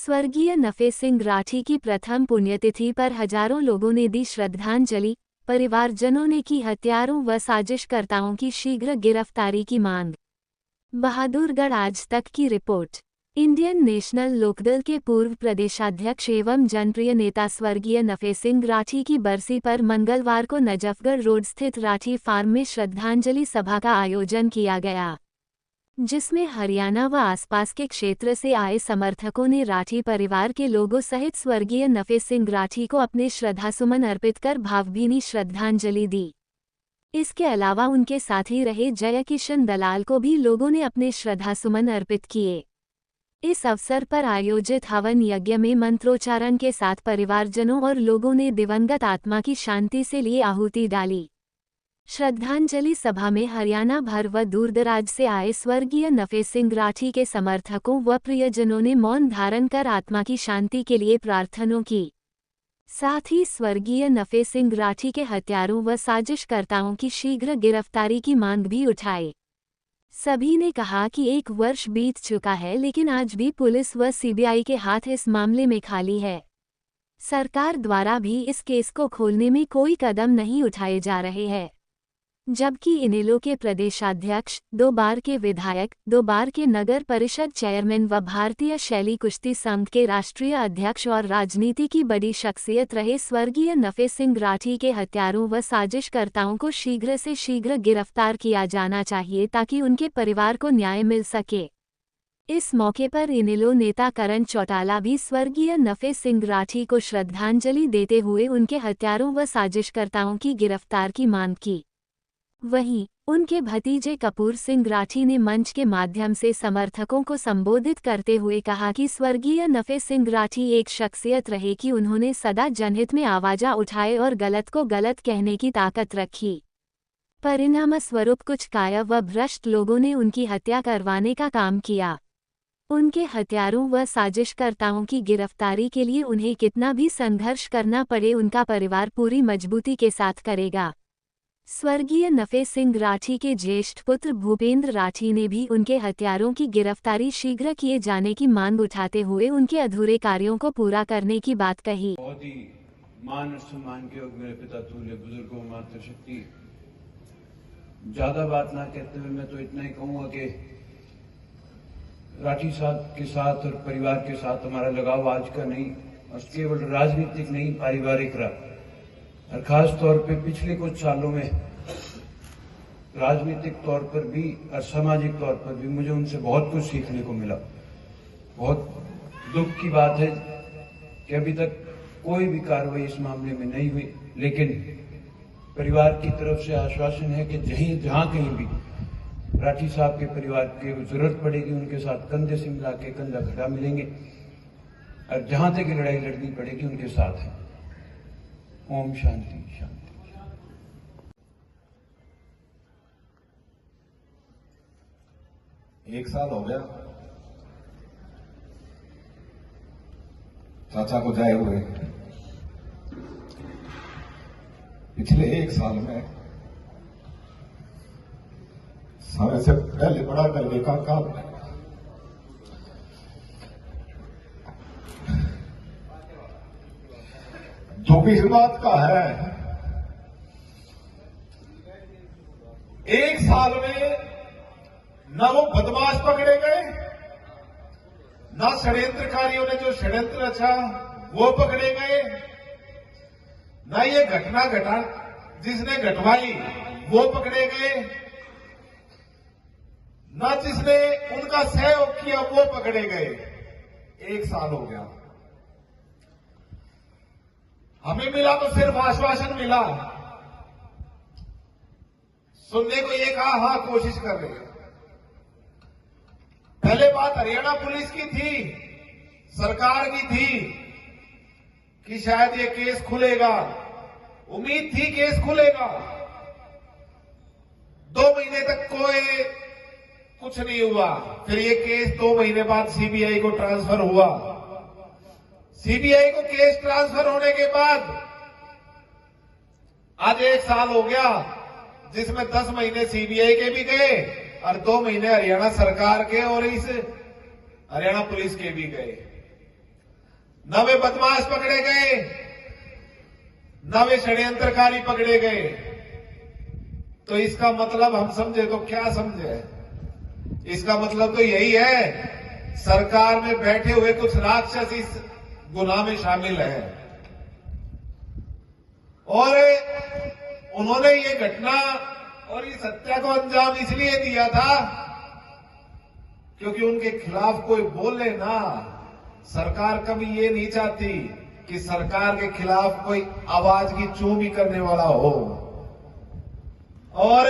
स्वर्गीय नफे सिंह राठी की प्रथम पुण्यतिथि पर हजारों लोगों ने दी श्रद्धांजलि। परिवारजनों ने की हत्यारों व साजिशकर्ताओं की शीघ्र गिरफ्तारी की मांग। बहादुरगढ़ आज तक की रिपोर्ट। इंडियन नेशनल लोकदल के पूर्व प्रदेशाध्यक्ष एवं जनप्रिय नेता स्वर्गीय नफे सिंह राठी की बरसी पर मंगलवार को नजफगढ़ रोड स्थित राठी फार्म में श्रद्धांजलि सभा का आयोजन किया गया, जिसमें हरियाणा व आसपास के क्षेत्र से आए समर्थकों ने राठी परिवार के लोगों सहित स्वर्गीय नफे सिंह राठी को अपने श्रद्धासुमन अर्पित कर भावभीनी श्रद्धांजलि दी। इसके अलावा उनके साथी रहे जय किशन दलाल को भी लोगों ने अपने श्रद्धासुमन अर्पित किए। इस अवसर पर आयोजित हवन यज्ञ में मंत्रोच्चारण के साथ परिवारजनों और लोगों ने दिवंगत आत्मा की शांति से लिए आहुति डाली। श्रद्धांजलि सभा में हरियाणा भर व दूरदराज से आए स्वर्गीय नफे सिंह राठी के समर्थकों व प्रियजनों ने मौन धारण कर आत्मा की शांति के लिए प्रार्थना की। साथ ही स्वर्गीय नफे सिंह राठी के हत्यारों व साजिशकर्ताओं की शीघ्र गिरफ्तारी की मांग भी उठाई। सभी ने कहा कि 1 वर्ष बीत चुका है, लेकिन आज भी पुलिस व सीबीआई के हाथ इस मामले में खाली है। सरकार द्वारा भी इस केस को खोलने में कोई कदम नहीं उठाए जा रहे हैं, जबकि इनेलो के प्रदेशाध्यक्ष, 2 बार के विधायक, 2 बार के नगर परिषद चेयरमैन व भारतीय शैली कुश्ती संघ के राष्ट्रीय अध्यक्ष और राजनीति की बड़ी शख्सियत रहे स्वर्गीय नफे सिंह राठी के हत्यारों व साजिशकर्ताओं को शीघ्र से शीघ्र गिरफ्तार किया जाना चाहिए ताकि उनके परिवार को न्याय मिल सके। इस मौके पर इनेलो नेता करण चौटाला भी स्वर्गीय नफे सिंह राठी को श्रद्धांजलि देते हुए उनके हत्यारों व साजिशकर्ताओं की गिरफ्तार की मांग की। वहीं उनके भतीजे कपूर सिंह राठी ने मंच के माध्यम से समर्थकों को संबोधित करते हुए कहा कि स्वर्गीय नफे सिंह राठी एक शख्सियत रहे कि उन्होंने सदा जनहित में आवाज़ उठाए और गलत को गलत कहने की ताकत रखी। परिणाम स्वरूप कुछ काया व भ्रष्ट लोगों ने उनकी हत्या करवाने का काम किया। उनके हत्यारों व साजिशकर्ताओं की गिरफ्तारी के लिए उन्हें कितना भी संघर्ष करना पड़े, उनका परिवार पूरी मजबूती के साथ करेगा। स्वर्गीय नफे सिंह राठी के ज्येष्ठ पुत्र भूपेंद्र राठी ने भी उनके हत्यारों की गिरफ्तारी शीघ्र किए जाने की मांग उठाते हुए उनके अधूरे कार्यों को पूरा करने की बात कही। बहुत ही मान और सम्मान के योग्य मेरे पिता तुल्य बुजुर्गों, मातृशक्ति, ज्यादा बात ना कहते हुए मैं तो इतना ही कहूंगा कि राठी साहब के साथ और परिवार के साथ हमारा लगाव आज का नहीं और केवल राजनीतिक नहीं, पारिवारिक रहा। और खास तौर पे पिछले कुछ सालों में राजनीतिक तौर पर भी और सामाजिक तौर पर भी मुझे उनसे बहुत कुछ सीखने को मिला। बहुत दुख की बात है कि अभी तक कोई भी कार्रवाई इस मामले में नहीं हुई, लेकिन परिवार की तरफ से आश्वासन है कि जहां कहीं भी राठी साहब के परिवार की जरूरत पड़ेगी, उनके साथ कंधे से मिला के कंधा खड़ा मिलेंगे और जहां तक लड़ाई लड़नी पड़ेगी उनके साथ है। ओम शांति शांति। 1 साल हो गया चाचा को जाए हुए। पिछले 1 साल में समय से पहले बड़ा करने का काम है। जो भी इस बात का है, 1 साल में न वो बदमाश पकड़े गए, न षड्यंत्रकारियों ने जो षड्यंत्र रचा वो पकड़े गए, न ये घटना घटा जिसने घटवाई वो पकड़े गए, न जिसने उनका सहयोग किया वो पकड़े गए। 1 साल हो गया। हमें मिला तो सिर्फ आश्वासन मिला, सुनने को ये कहा हाँ कोशिश कर रहे हैं। पहले बात हरियाणा पुलिस की थी, सरकार की थी कि शायद ये केस खुलेगा, उम्मीद थी केस खुलेगा। 2 महीने तक कोई कुछ नहीं हुआ। फिर ये केस 2 महीने बाद सीबीआई को ट्रांसफर हुआ। सीबीआई को केस ट्रांसफर होने के बाद आज 1 साल हो गया, जिसमें 10 महीने सीबीआई के भी गए और 2 महीने हरियाणा सरकार के और इस हरियाणा पुलिस के भी गए। न वे बदमाश पकड़े गए, न वे षड्यंत्रकारी पकड़े गए। तो इसका मतलब हम समझे तो क्या समझे? इसका मतलब तो यही है, सरकार में बैठे हुए कुछ राक्षस इस गुनाह में शामिल है। और उन्होंने ये घटना और इस हत्या को अंजाम इसलिए दिया था क्योंकि उनके खिलाफ कोई बोले ना। सरकार कभी ये नहीं चाहती कि सरकार के खिलाफ कोई आवाज की चूं भी करने वाला हो। और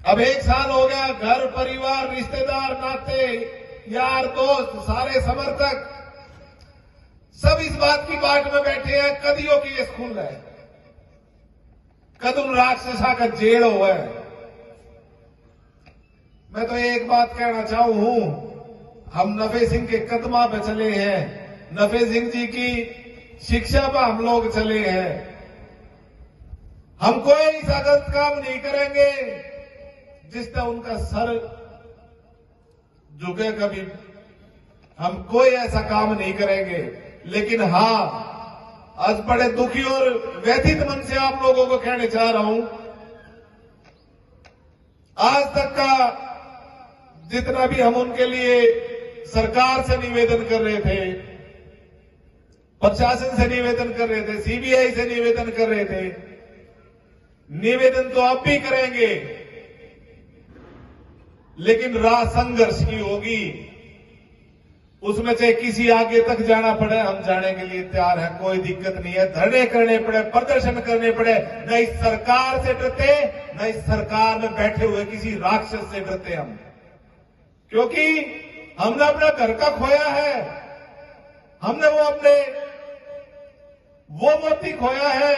अब 1 साल हो गया, घर परिवार रिश्तेदार नाते यार दोस्त सारे समर्थक सब इस बात की बाट में बैठे हैं कदियों की ये स्कूल है, कद उन राक्षसा का जेड़ हुआ है। मैं तो एक बात कहना हूं, हम नफे सिंह के कदमा पे चले हैं, नफे सिंह जी की शिक्षा पर हम लोग चले हैं। हम कोई ऐसा गलत काम नहीं करेंगे जिससे उनका सर झुके कभी, हम कोई ऐसा काम नहीं करेंगे। लेकिन हां, आज बड़े दुखी और व्यथित मन से आप लोगों को कहने चाह रहा हूं, आज तक का जितना भी हम उनके लिए सरकार से निवेदन कर रहे थे, प्रशासन से निवेदन कर रहे थे, सीबीआई से निवेदन कर रहे थे, निवेदन तो अब भी करेंगे, लेकिन राह संघर्ष की होगी। उसमें चाहे किसी आगे तक जाना पड़े, हम जाने के लिए तैयार हैं, कोई दिक्कत नहीं है। धरने करने पड़े, प्रदर्शन करने पड़े, न इस सरकार से डरते, न इस सरकार में बैठे हुए किसी राक्षस से डरते हम, क्योंकि हमने अपना घर का खोया है, हमने वो मोती खोया है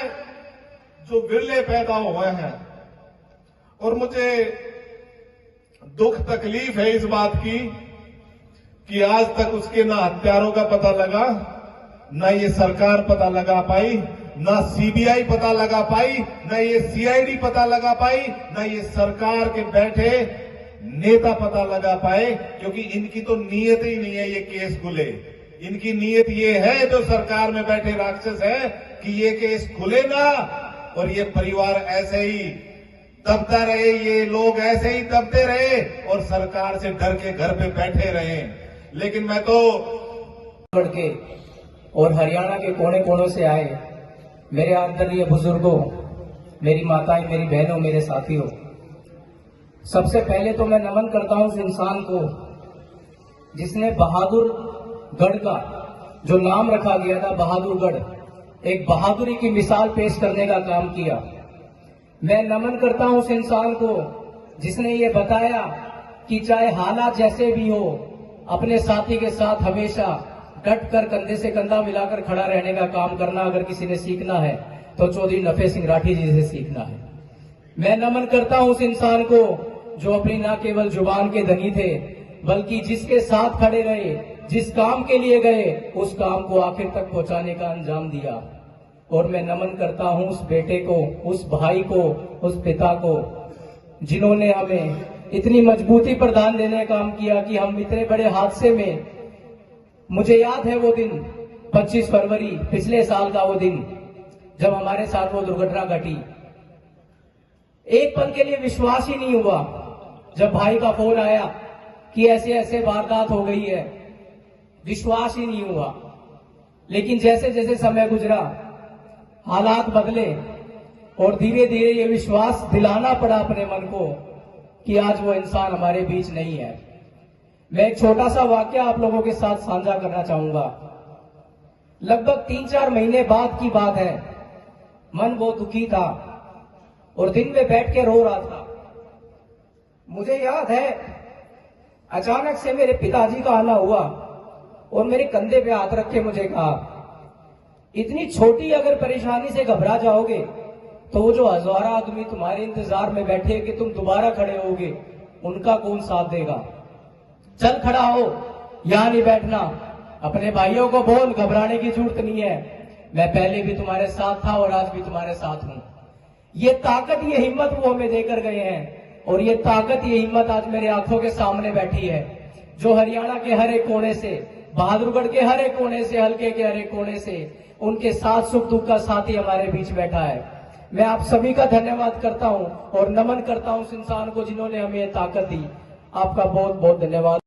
जो विरले पैदा हुए हैं। और मुझे दुख तकलीफ है इस बात की कि आज तक उसके ना हत्यारों का पता लगा, ना ये सरकार पता लगा पाई, ना सीबीआई पता लगा पाई, ना ये सीआईडी पता लगा पाई, ना ये सरकार के बैठे नेता पता लगा पाए, क्योंकि इनकी तो नीयत ही नहीं है ये केस खुले। इनकी नीयत ये है, जो सरकार में बैठे राक्षस है, कि ये केस खुले ना और ये परिवार ऐसे ही दबता रहे, ये लोग ऐसे ही दबते रहे और सरकार से डर के घर पे बैठे रहे। लेकिन मैं तो के और हरियाणा के कोने कोनों से आए मेरे आदरणीय बुजुर्गों, मेरी माताएं, मेरी बहनों, मेरे साथियों, सबसे पहले तो मैं नमन करता हूं उस इंसान को जिसने बहादुरगढ़ का जो नाम रखा गया था, बहादुरगढ़, एक बहादुरी की मिसाल पेश करने का काम किया। मैं नमन करता हूं उस इंसान को जिसने ये बताया कि चाहे हालात जैसे भी हो, अपने साथी के साथ हमेशा डट कर कंधे से कंधा मिलाकर खड़ा रहने का काम करना अगर किसी ने सीखना है तो चौधरी नफे सिंह राठी जी से सीखना है। मैं नमन करता हूं उस इंसान को जो अपनी न केवल जुबान के धनी थे, बल्कि जिसके साथ खड़े रहे, जिस काम के लिए गए उस काम को आखिर तक पहुंचाने का अंजाम दिया। और मैं नमन करता हूं उस बेटे को, उस भाई को, उस पिता को जिन्होंने हमें इतनी मजबूती प्रदान देने का काम किया कि हम इतने बड़े हादसे में, मुझे याद है वो दिन 25 फरवरी पिछले साल का वो दिन जब हमारे साथ वो दुर्घटना घटी। एक पल के लिए विश्वास ही नहीं हुआ जब भाई का फोन आया कि ऐसे ऐसे वारदात हो गई है, विश्वास ही नहीं हुआ। लेकिन जैसे जैसे समय गुजरा, हालात बदले और धीरे धीरे ये विश्वास दिलाना पड़ा अपने मन को कि आज वो इंसान हमारे बीच नहीं है। मैं एक छोटा सा वाकया आप लोगों के साथ साझा करना चाहूंगा। लगभग 3-4 महीने बाद की बात है। मन बहुत दुखी था और दिन में बैठ के रो रहा था। मुझे याद है अचानक से मेरे पिताजी का आना हुआ और मेरे कंधे पे हाथ रख के मुझे कहा, इतनी छोटी अगर परेशानी से घबरा जाओगे तो वो जो हजारों आदमी तुम्हारे इंतजार में बैठे कि तुम दोबारा खड़े होगे, उनका कौन साथ देगा? चल खड़ा हो, यहां नहीं बैठना, अपने भाइयों को बोल घबराने की जरूरत नहीं है, मैं पहले भी तुम्हारे साथ था और आज भी तुम्हारे साथ हूं। ये ताकत, ये हिम्मत वो हमें देकर गए हैं और ये ताकत, ये हिम्मत आज मेरे आंखों के सामने बैठी है, जो हरियाणा के हर एक कोने से बहादुरगढ़ के हर एक कोने से, हल्के के हर एक कोने से उनके साथ सुख दुख का साथी हमारे बीच बैठा है। मैं आप सभी का धन्यवाद करता हूं और नमन करता हूं उस इंसान को जिन्होंने हमें ये ताकत दी। आपका बहुत बहुत धन्यवाद।